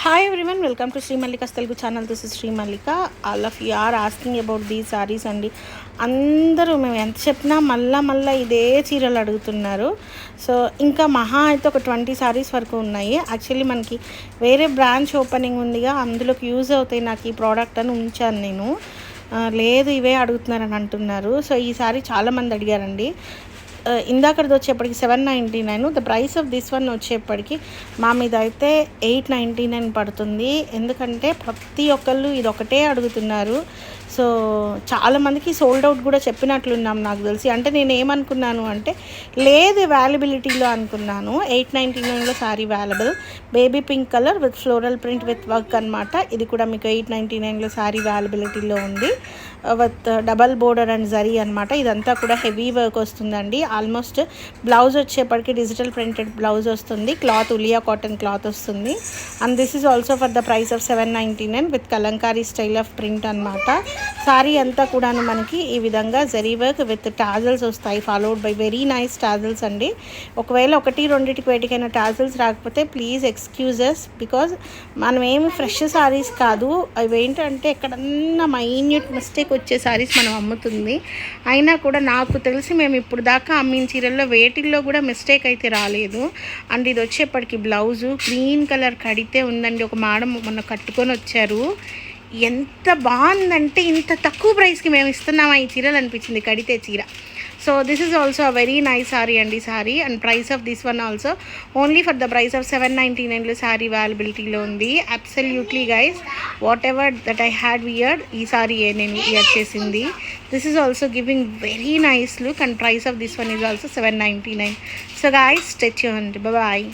Hi everyone, welcome to Sri Mallika's Telugu channel. This is Sri Mallika. All of you are asking about these sarees అండి. అందరూ మేము ఎంత చెప్పినా మళ్ళా ఇదే చీరలు అడుగుతున్నారు. సో ఇంకా మహా అయితే ఒక 20 సారీస్ వరకు ఉన్నాయి. యాక్చువల్లీ మనకి వేరే బ్రాంచ్ ఓపెనింగ్ ఉందిగా, అందులోకి యూజ్ అవుతాయి నాకు ఈ ప్రోడక్ట్ అని ఉంచాను నేను. లేదు ఇవే అడుగుతున్నారని అంటున్నారు. సో ఈ సారీ చాలామంది అడిగారండి. ఇందాకది వచ్చేప్పటికి 799. The price of this one వచ్చేప్పటికి మా మీద అయితే 899 పడుతుంది. ఎందుకంటే ప్రతి ఒక్కళ్ళు ఇది ఒకటే అడుగుతున్నారు. సో చాలామందికి సోల్డ్ అవుట్ కూడా చెప్పినట్లున్నాం నాకు తెలిసి. అంటే నేను ఏమనుకున్నాను అంటే లేదు అవైలబిలిటీలో అనుకున్నాను. 899లో sari available, baby pink colour with floral print with work అనమాట. ఇది కూడా మీకు 899లో సారీ అవైలబిలిటీలో ఉంది with double border and zari అనమాట. ఇదంతా కూడా హెవీ వర్క్ వస్తుందండి. ఆల్మోస్ట్ బ్లౌజ్ వచ్చేప్పటికి డిజిటల్ ప్రింటెడ్ బ్లౌజ్ వస్తుంది. క్లాత్ ఉలియా కాటన్ క్లాత్ వస్తుంది. And this is also for the price of 799 with Kalamkari style of print అనమాట. సారీ అంతా కూడాను మనకి ఈ విధంగా జరీ వర్క్ విత్ టాజల్స్ వస్తాయి, followed by very nice tassels అండి. ఒకవేళ ఒకటి రెండింటికి వేటికైనా టాజల్స్ రాకపోతే ప్లీజ్ ఎక్స్క్యూజెస్, బికాజ్ మనం ఏమి ఫ్రెష్ సారీస్ కాదు. అవి ఏంటంటే ఎక్కడన్నా మైన్యూట్ మిస్టేక్ వచ్చే సారీస్ మనం అమ్ముతుంది. అయినా కూడా నాకు తెలిసి మేము ఇప్పుడు దాకా అమ్మిన చీరల్లో వేటిల్లో కూడా మిస్టేక్ అయితే రాలేదు. అండ్ ఇది వచ్చేప్పటికి బ్లౌజు గ్రీన్ కలర్ కడితే ఉందండి. ఒక మేడం మొన్న కట్టుకొని వచ్చారు. ఎంత బాగుందంటే ఇంత తక్కువ ప్రైస్కి మేము ఇస్తున్నామా ఈ చీరలు అనిపించింది కడితే చీర. So this is also a very nice sari అండి. Sari and price of this one also only for the price of 799లో సారీ అవైలబిలిటీలో ఉంది. Absolutely guys, whatever that I had weared, ఈ సారీ నేను వియర్ చేసింది. This is also giving very nice look and price of this one is also 799. So guys stay tuned, bye.